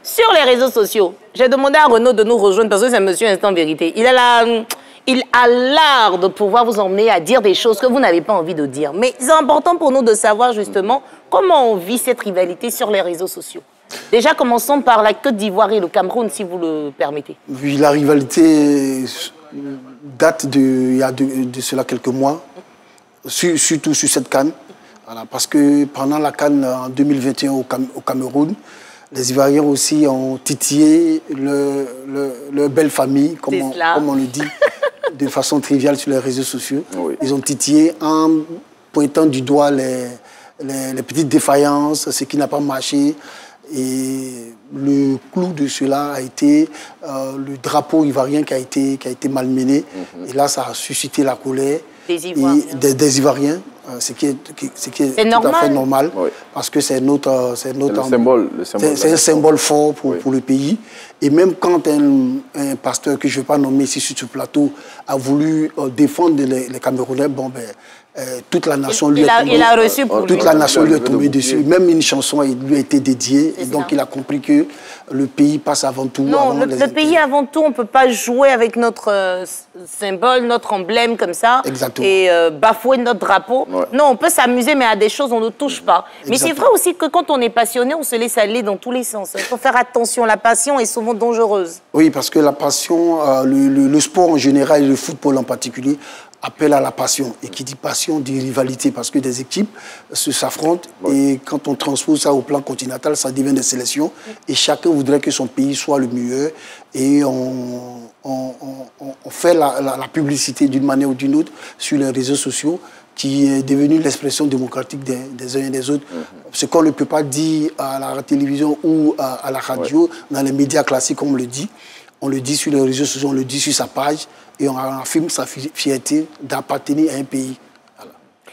Sur les réseaux sociaux, j'ai demandé à Renaud de nous rejoindre parce que c'est monsieur Instant Vérité. Il a l'art de pouvoir vous emmener à dire des choses que vous n'avez pas envie de dire. Mais c'est important pour nous de savoir justement comment on vit cette rivalité sur les réseaux sociaux. Déjà, commençons par la Côte d'Ivoire et le Cameroun, si vous le permettez. Oui, la rivalité date il y a de cela quelques mois, surtout sur cette CAN. Voilà, parce que pendant la CAN en 2021 au Cameroun, les Ivoiriens aussi ont titillé leur belle famille, comme on le dit, de façon triviale sur les réseaux sociaux. Oui. Ils ont titillé en pointant du doigt les petites défaillances, ce qui n'a pas marché. Et le clou de cela a été le drapeau ivoirien qui a été malmené. Et là, ça a suscité la colère des Ivoiriens, ce qui est tout à fait normal, oui. Parce que c'est un symbole fort pour le pays. Et même quand un pasteur que je ne vais pas nommer ici sur ce plateau a voulu défendre les Camerounais, bon, ben, toute la nation lui est tombée dessus. Même une chanson lui a été dédiée. Et donc il a compris que le pays passe avant tout. Non, le pays avant tout, on ne peut pas jouer avec notre symbole, notre emblème comme ça. Exactement. Et bafouer notre drapeau. Ouais. Non, on peut s'amuser, mais à des choses, on ne touche pas. Mais c'est vrai aussi que quand on est passionné, on se laisse aller dans tous les sens. Il faut faire attention. La passion est souvent dangereuse. Oui, parce que la passion, le sport en général et le football en particulier, appelle à la passion. Et qui dit passion dit rivalité, parce que des équipes s'affrontent. Ouais. Et quand on transpose ça au plan continental, ça devient des sélections. Et chacun voudrait que son pays soit le meilleur. Et on fait la publicité d'une manière ou d'une autre sur les réseaux sociaux, qui est devenue l'expression démocratique des uns et des autres. Ce qu'on ne peut pas dire à la télévision ou à la radio, dans les médias classiques, comme on le dit. On le dit sur les réseaux sociaux, on le dit sur sa page, et on affirme sa fierté d'appartenir à un pays. Voilà.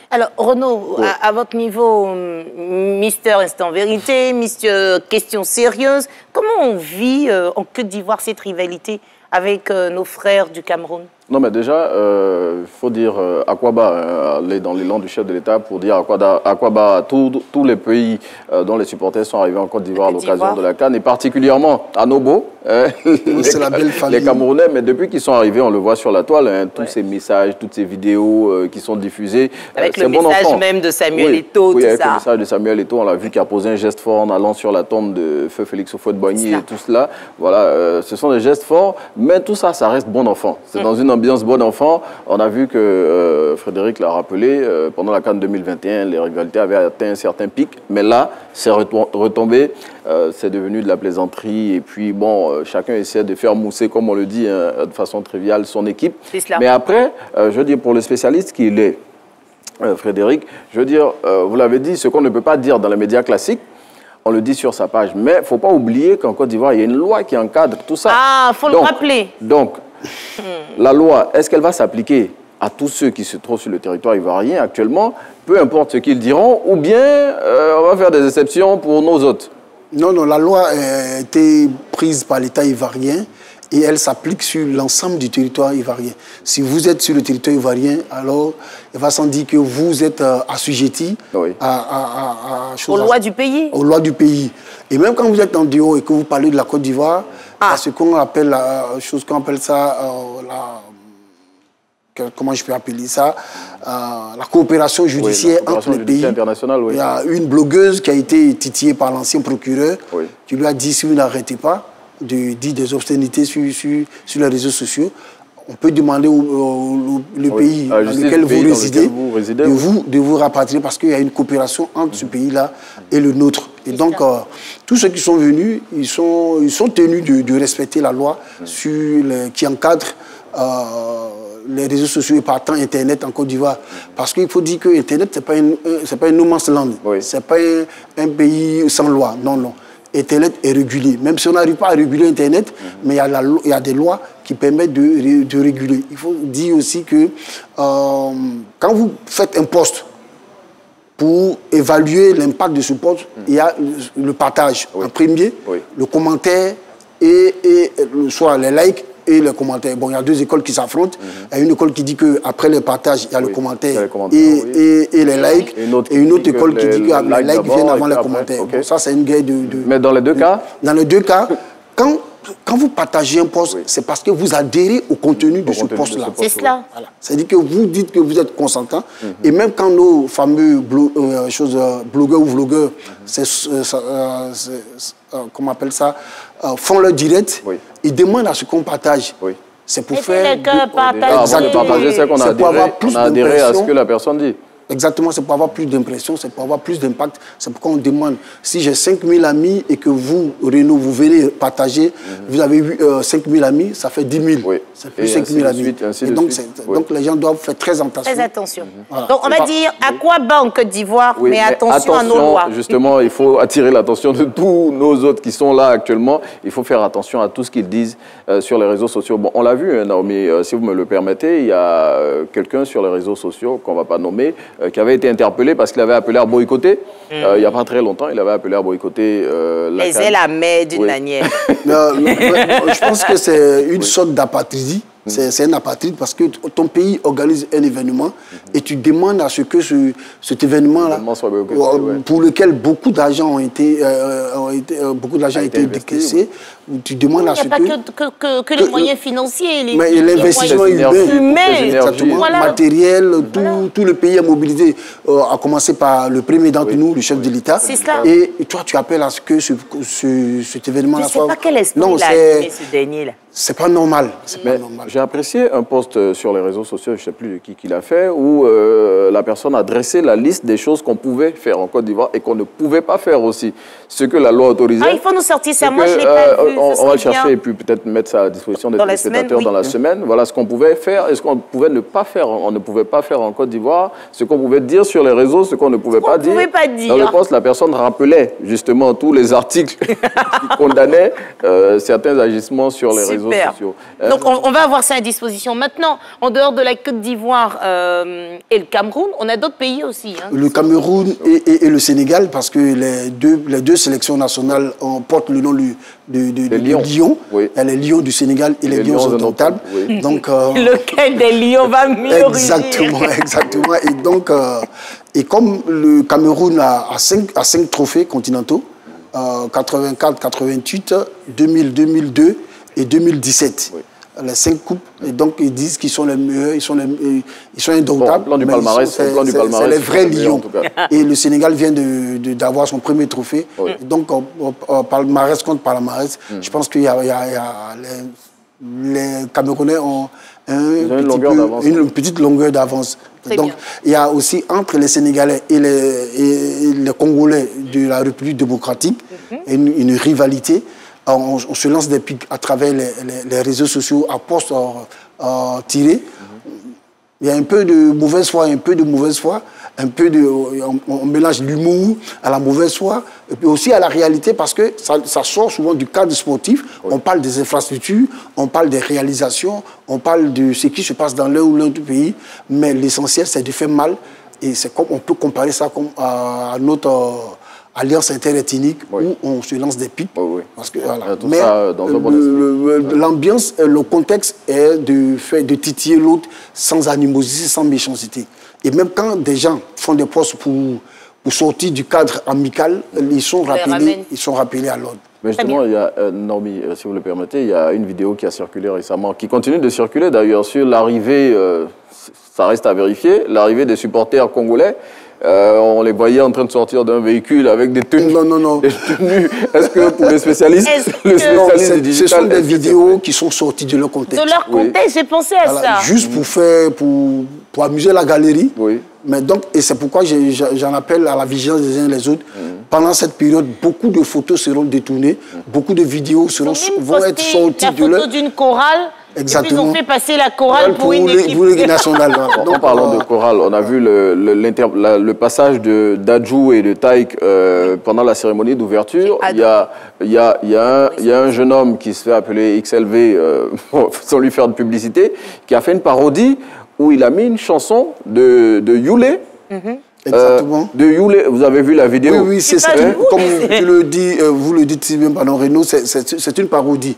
Alors, Renaud, à votre niveau, Mister Instant Vérité, Mister Question Sérieuse, comment on vit en Côte d'Ivoire cette rivalité avec nos frères du Cameroun? Non, mais déjà, il faut dire Akwaba, aller dans l'élan du chef de l'État pour dire Akwaba à tous les pays dont les supporters sont arrivés en Côte d'Ivoire à l'occasion de la CAN, et particulièrement à Nobo, les Camerounais. Mais depuis qu'ils sont arrivés, on le voit sur la toile, tous ces messages, toutes ces vidéos qui sont diffusées. Avec le message même de Samuel Eto'o, tout ça. Avec le message de Samuel Eto'o, on l'a vu, qui a posé un geste fort en allant sur la tombe de Feu Félix Houphouët-Boigny et tout cela. Voilà, ce sont des gestes forts, mais tout ça, ça reste bon enfant. C'est dans une ambiance bon enfant. On a vu que Frédéric l'a rappelé, pendant la CAN 2021, les rivalités avaient atteint un certain pic, mais là, c'est retombé, c'est devenu de la plaisanterie, et puis bon, chacun essaie de faire mousser, comme on le dit, de façon triviale, son équipe. Mais après, je veux dire, pour le spécialiste qu'il est, Frédéric, je veux dire, vous l'avez dit, ce qu'on ne peut pas dire dans les médias classiques, on le dit sur sa page, mais il ne faut pas oublier qu'en Côte d'Ivoire, il y a une loi qui encadre tout ça. Ah, il faut le rappeler. Donc, la loi, est-ce qu'elle va s'appliquer à tous ceux qui se trouvent sur le territoire ivoirien actuellement, peu importe ce qu'ils diront, ou bien on va faire des exceptions pour nos hôtes? Non, non, la loi a été prise par l'État ivoirien et elle s'applique sur l'ensemble du territoire ivoirien. Si vous êtes sur le territoire ivoirien, alors il va sans dire que vous êtes assujetti aux lois du pays. Aux lois du pays. Et même quand vous êtes en dehors et que vous parlez de la Côte d'Ivoire, à ce qu'on appelle comment je peux appeler ça, la coopération judiciaire entre les pays. Il y a une blogueuse qui a été titillée par l'ancien procureur qui lui a dit, si vous n'arrêtez pas de dire des obscénités sur les réseaux sociaux, on peut demander le pays dans lequel vous résidez de vous rapatrier, parce qu'il y a une coopération entre ce pays-là et le nôtre. Et donc, tous ceux qui sont venus, ils sont tenus de respecter la loi qui encadre les réseaux sociaux et partant Internet en Côte d'Ivoire. Parce qu'il faut dire que Internet, ce n'est pas un no man's land. Ce n'est pas un pays sans loi. Non, non. Internet est régulé. Même si on n'arrive pas à réguler Internet, mais il y a des lois qui permettent de réguler. Il faut dire aussi que quand vous faites un post, pour évaluer l'impact de ce post, il y a le partage en premier, le commentaire, et soit les likes et les commentaires. Bon, il y a deux écoles qui s'affrontent. Il y a une école qui dit qu'après les partages, il y a le commentaire et les likes. Et une autre école qui dit que les likes viennent avant les commentaires. Bon, ça, c'est une guerre de... Mais dans les deux cas? Dans les deux cas, quand vous partagez un post, c'est parce que vous adhérez au contenu de ce post-là. C'est cela. Voilà. C'est-à-dire que vous dites que vous êtes consentant. Et même quand nos fameux blogueurs ou vlogueurs, comment on appelle ça, font leur direct, ils demandent à ce qu'on partage. C'est pour faire... Partager ce qu'on a adhéré à ce que la personne dit. Exactement, c'est pour avoir plus d'impression, c'est pour avoir plus d'impact. C'est pourquoi on demande, si j'ai 5000 amis et que vous, Renaud, vous venez partager, vous avez eu 5000 amis, ça fait 10 000. C'est plus 5000 amis. Et donc les gens doivent faire très attention. Très attention. Voilà. Donc on va dire à quoi bat en Côte d'Ivoire, mais attention à nos lois. Justement, il faut attirer l'attention de tous nos autres qui sont là actuellement. Il faut faire attention à tout ce qu'ils disent sur les réseaux sociaux. Bon, on l'a vu, Naomi, si vous me le permettez, il y a quelqu'un sur les réseaux sociaux qu'on ne va pas nommer, qui avait été interpellé parce qu'il avait appelé à boycotter. Il n'y a pas très longtemps, il avait appelé à boycotter la CAN. Les la d'une manière. Je pense que c'est une sorte d'apatridie. C'est un apatride parce que ton pays organise un événement et tu demandes à ce que cet événement-là, pour lequel beaucoup d'argent ont été décaissés, tu demandes à ce que... Il n'y a pas que les moyens financiers, l'investissement humain, matériel, tout le pays est mobilisé, à commencer par le premier d'entre nous, le chef de l'État. Et toi, tu appelles à ce que cet événement-là soit... Je ne sais pas quel esprit il a animé ce dernier-là. C'est pas normal. J'ai apprécié un post sur les réseaux sociaux, je ne sais plus qui l'a fait, où la personne a dressé la liste des choses qu'on pouvait faire en Côte d'Ivoire et qu'on ne pouvait pas faire aussi. Ce que la loi autorisait. Il faut nous sortir ça. Moi, je ne l'ai pas vu. On va le chercher et puis peut-être mettre ça à disposition des téléspectateurs dans la semaine. Voilà ce qu'on pouvait faire et ce qu'on pouvait ne pas faire. On ne pouvait pas faire en Côte d'Ivoire. Ce qu'on pouvait dire sur les réseaux, ce qu'on ne pouvait pas dire. Dans le post, la personne rappelait justement tous les articles qui condamnaient certains agissements sur les réseaux sociaux. Donc on va avoir ça à disposition. Maintenant, en dehors de la Côte d'Ivoire et le Cameroun, on a d'autres pays aussi. Le Cameroun et le Sénégal, parce que les deux sélections nationales portent le nom de Lions. Il y a les Lions du Sénégal et les Lions indomptables. Donc, lequel des Lions va mieux Exactement. Et donc, et comme le Cameroun a 5 trophées continentaux, 84, 88, 2000, 2002 et 2017. Les 5 coupes, et donc ils disent qu'ils sont les meilleurs, ils sont indomptables. Plan du palmarès, c'est les vrais Lions. Et le Sénégal vient d'avoir son premier trophée. Donc, palmarès contre palmarès, je pense qu'il y a les Camerounais ont une petite longueur d'avance. Donc, il y a aussi entre les Sénégalais et les Congolais de la République démocratique une rivalité. On se lance des pics à travers les réseaux sociaux à poste tiré. Il y a un peu de mauvaise foi, on mélange l'humour à la mauvaise foi, et puis aussi à la réalité, parce que ça sort souvent du cadre sportif. On parle des infrastructures, on parle des réalisations, on parle de ce qui se passe dans l'un ou l'autre pays, mais l'essentiel, c'est de faire mal. Et c'est comme on peut comparer ça à notre alliance interethnique où on se lance des pics. Parce que, voilà. Mais l'ambiance, le contexte est de titiller l'autre sans animosité, sans méchanceté. Et même quand des gens font des postes pour sortir du cadre amical, ils sont rappelés à l'ordre. Mais justement, il y a, Naomi, si vous le permettez, il y a une vidéo qui a circulé récemment, qui continue de circuler d'ailleurs, sur l'arrivée, ça reste à vérifier, l'arrivée des supporters congolais. On les voyait en train de sortir d'un véhicule avec des tenues. Non. Des tenues. Est-ce que pour les spécialistes, du digital, ce sont des vidéos qui sont sorties de leur contexte. De leur contexte, j'ai pensé à ça. Juste pour amuser la galerie. Mais donc, et c'est pourquoi j'en appelle à la vigilance des uns et des autres. Pendant cette période, beaucoup de photos seront détournées, beaucoup de vidéos vont être sorties de leur... La photo d'une chorale. Exactement. Et puis ils ont fait passer la chorale pour une équipe nationale. Donc, en parlant de chorale, on a vu le passage d'Adjou et de Taïk pendant la cérémonie d'ouverture. Il y a un jeune homme qui se fait appeler XLV, sans lui faire de publicité, qui a fait une parodie où il a mis une chanson de Youlé Exactement. De Youlé, vous avez vu la vidéo? Oui, oui, c'est ça. Comme tu le dis, vous le dites si bien, pardon, Renaud, c'est une parodie.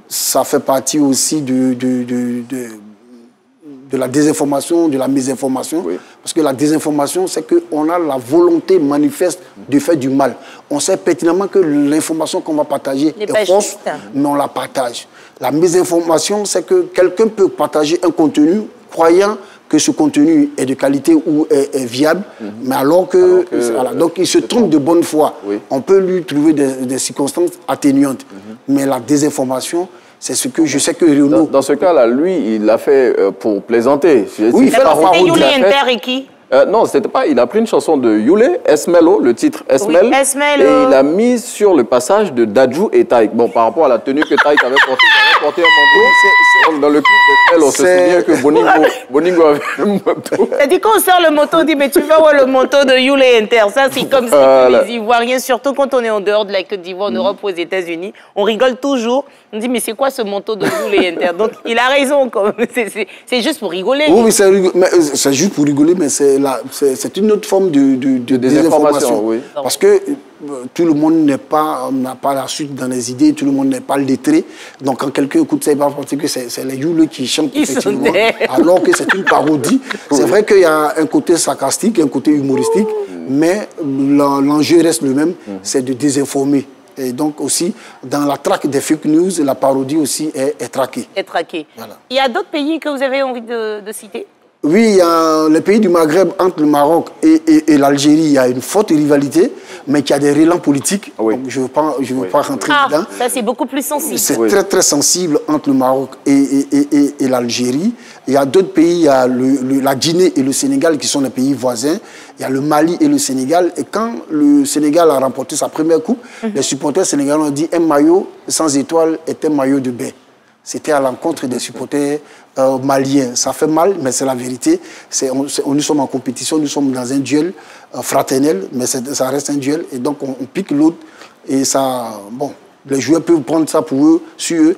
Ça fait partie aussi de la désinformation, de la mésinformation. Oui. Parce que la désinformation, c'est qu'on a la volonté manifeste de faire du mal. On sait pertinemment que l'information qu'on va partager est fausse, mais on la partage. La mésinformation, c'est que quelqu'un peut partager un contenu croyant que ce contenu est de qualité ou est viable, mais alors que voilà, donc il se trompe de bonne foi. Oui. On peut lui trouver des circonstances atténuantes. Mais la désinformation, c'est ce que je sais que Renaud... Dans ce cas-là, lui, il l'a fait pour plaisanter. Oui, c'était Youlé Inter et qui? Non, c'était pas. Il a pris une chanson de Youlé, Esmelo, le titre Esmel, oui, Esmelo. Et il a mis sur le passage de Dadju et Taïk. Bon, par rapport à la tenue que Taïk avait portée, il avait porté un manteau. Dans le clip d'Esmel, on se souvient que Boningo avait un manteau. C'est-à-dire qu'on sort le manteau, on dit mais tu vas voir le manteau de Youlé Inter. Ça, c'est comme si les Ivoiriens, surtout quand on est en dehors de la Côte d'Ivoire, en Europe ou aux États-Unis, on rigole toujours. On dit mais c'est quoi ce manteau de Youlé Inter? Donc il a raison quand même. C'est juste pour rigoler. Oui, c'est juste pour rigoler, mais c'est une autre forme de désinformation. Oui. Parce que tout le monde n'a pas la suite dans les idées, tout le monde n'est pas lettré. Donc quand quelqu'un écoute ça, il va penser que c'est les Youlé qui chantent effectivement, alors que c'est une parodie. C'est vrai qu'il y a un côté sarcastique, un côté humoristique, mais l'enjeu reste le même, c'est de désinformer. Et donc aussi, dans la traque des fake news, la parodie aussi est traquée. Est traquée. Voilà. Il y a d'autres pays que vous avez envie de citer? Oui, il y a les pays du Maghreb, entre le Maroc et l'Algérie, il y a une forte rivalité, mais qui a des relents politiques. Oui. Donc je ne veux pas rentrer dedans. Ça, c'est beaucoup plus sensible. C'est très, très sensible entre le Maroc et l'Algérie. Il y a d'autres pays, il y a la Guinée et le Sénégal qui sont les pays voisins. Il y a le Mali et le Sénégal. Et quand le Sénégal a remporté sa première coupe, les supporters sénégalais ont dit un maillot sans étoile est un maillot de baie. C'était à l'encontre des supporters maliens. Ça fait mal, mais c'est la vérité. Nous sommes en compétition, nous sommes dans un duel fraternel, mais ça reste un duel. Et donc, on pique l'autre. Et ça, bon, les joueurs peuvent prendre ça pour eux, sur eux.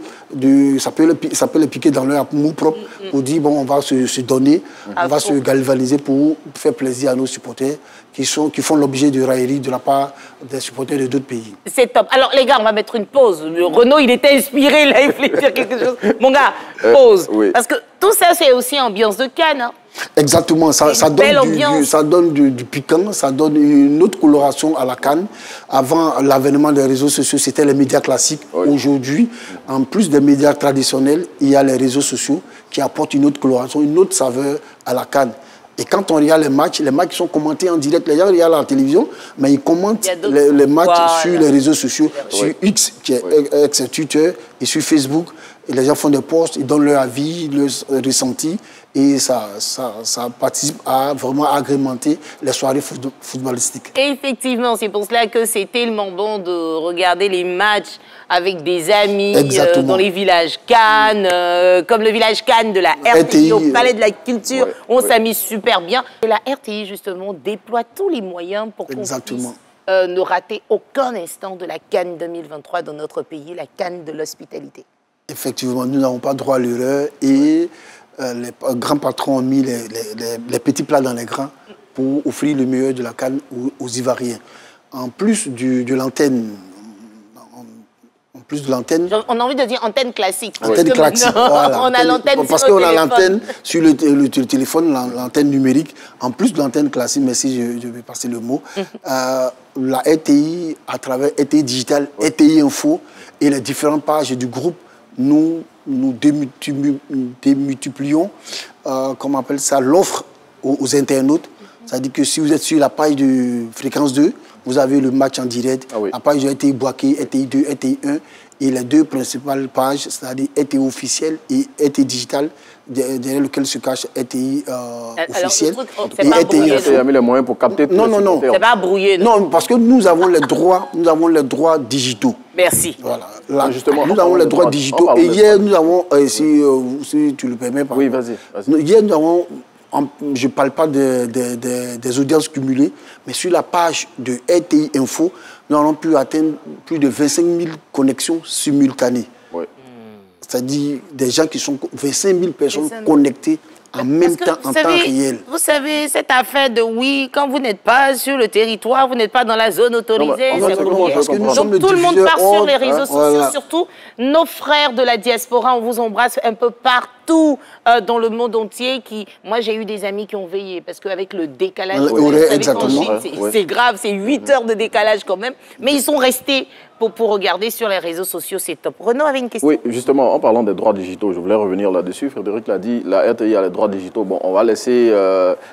Ça peut les piquer dans leur amour propre pour dire, bon, on va se donner, on va se galvaniser pour faire plaisir à nos supporters qui font l'objet de railleries de la part des supporters de d'autres pays. C'est top. Alors, les gars, on va mettre une pause. Renaud, il était inspiré, là, il voulait dire quelque chose. Mon gars, pause. Oui. Parce que tout ça, c'est aussi ambiance de Cannes. Hein. Exactement, ça donne du piquant, ça donne une autre coloration à la Cannes. Avant l'avènement des réseaux sociaux, c'était les médias classiques. Oui. Aujourd'hui, en plus des médias traditionnels, il y a les réseaux sociaux qui apportent une autre coloration, une autre saveur à la Cannes. Et quand on regarde les matchs sont commentés en direct. Les gens regardent la télévision, mais ils commentent les matchs sur les réseaux sociaux, sur X, qui est ex-Twitter, et sur Facebook. Et les gens font des posts, ils donnent leur avis, leur ressenti. Et ça participe à vraiment agrémenter les soirées footballistiques. Effectivement, c'est pour cela que c'est tellement bon de regarder les matchs avec des amis dans les villages Cannes, comme le village Cannes de la RTI, au Palais de la Culture. On s'amuse super bien. Et la RTI, justement, déploie tous les moyens pour qu'on puisse ne rater aucun instant de la Cannes 2023 dans notre pays, la Cannes de l'hospitalité. Effectivement, nous n'avons pas droit à l'erreur et les grands patrons ont mis les petits plats dans les grands pour offrir le meilleur de la Cannes aux Ivoiriens. En plus de l'antenne, on a envie de dire antenne classique. Antenne classique, voilà. On a l'antenne parce qu'on a l'antenne sur le téléphone, l'antenne numérique. En plus de l'antenne classique, mais si je vais passer le mot, la RTI, à travers RTI Digital, RTI Info et les différentes pages du groupe, nous démultiplions, comment on appelle ça, l'offre aux internautes. C'est-à-dire que si vous êtes sur la page de Fréquence 2, vous avez le match en direct, la page de RTI Boaké, RTI 2, RTI 1, et les deux principales pages, c'est-à-dire RTI officiel et RTI digital, derrière lequel se cache RTI officiel. Et RTI a mis les moyens pour capter tout. Non. C'est pas brouillé. Non, parce que nous avons les droits digitaux. Merci. Voilà. Là, justement, nous avons les droits digitaux. Et hier, nous avons, si tu le permets, oui, vas-y. Hier, nous avons, je ne parle pas des audiences cumulées, mais sur la page de RTI Info, nous avons pu atteindre plus de 25 000 connexions simultanées. Oui. C'est-à-dire des gens qui sont 25 000 personnes connectées en même temps, en temps réel. Vous savez, cette affaire de oui, quand vous n'êtes pas sur le territoire, vous n'êtes pas dans la zone autorisée, c'est compliqué. Donc tout le monde part sur les réseaux sociaux, surtout nos frères de la diaspora, on vous embrasse un peu partout dans le monde entier. Moi, j'ai eu des amis qui ont veillé, parce qu'avec le décalage, c'est grave, c'est 8 heures de décalage quand même, mais ils sont restés pour regarder sur les réseaux sociaux, c'est top. Renaud avait une question. Oui, justement, en parlant des droits digitaux, je voulais revenir là-dessus. Frédéric l'a dit, la RTI a les droits digitaux. Bon, on va laisser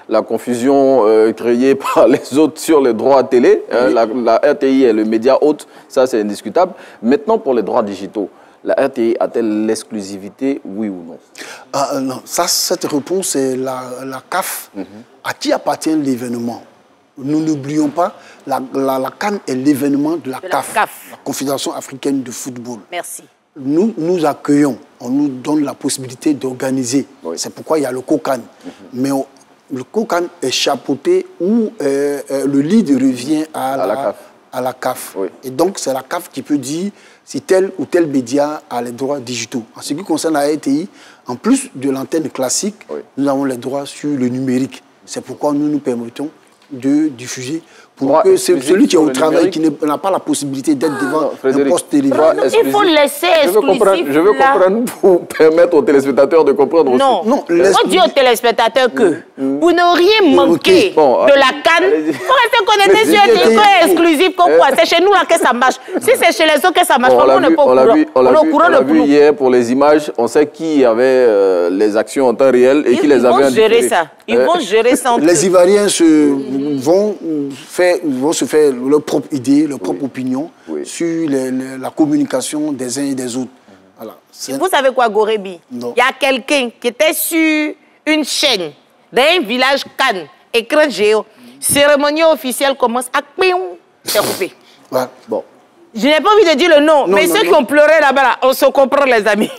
la confusion créée par les autres sur les droits télé. La RTI est le média hôte, ça c'est indiscutable. Maintenant, pour les droits digitaux, la RTI a-t-elle l'exclusivité, oui ou non? Non, cette réponse, c'est la CAF. À qui appartient l'événement? Nous n'oublions pas, la CAN est l'événement de la CAF, la Confédération africaine de football. Merci. Nous accueillons, on nous donne la possibilité d'organiser. Oui. C'est pourquoi il y a le COCAN. Mais le COCAN est chapeauté où le lead revient à la CAF. Oui. Et donc, c'est la CAF qui peut dire si tel ou tel média a les droits digitaux. En ce qui concerne la RTI, en plus de l'antenne classique, nous avons les droits sur le numérique. C'est pourquoi nous nous permettons de diffuser pour que celui qui est au travail, qui n'a pas la possibilité d'être devant un poste télévisé. Il faut laisser exclusif. Je veux comprendre pour permettre aux téléspectateurs de comprendre aussi. Non, on dit aux téléspectateurs que vous n'auriez manqué de la CAN. Il faut rester connecté sur un territoire exclusif comme quoi. C'est chez nous là que ça marche. Si c'est chez les autres que ça marche, on n'est pas au courant. On est au couront de vu hier pour les images, on sait qui avait les actions en temps réel et qui les avait indiquées. Ils vont gérer ça. Les Ivoiriens vont se faire leur propre idée, leur propre opinion sur la communication des uns et des autres. Voilà. Vous savez quoi, Gorebi? Il y a quelqu'un qui était sur une chaîne d'un village Cannes, écran géant. Cérémonie officielle commence à c'est coupé. Ouais. Bon. Je n'ai pas envie de dire le nom, mais ceux qui ont pleuré là-bas, on se comprend, les amis.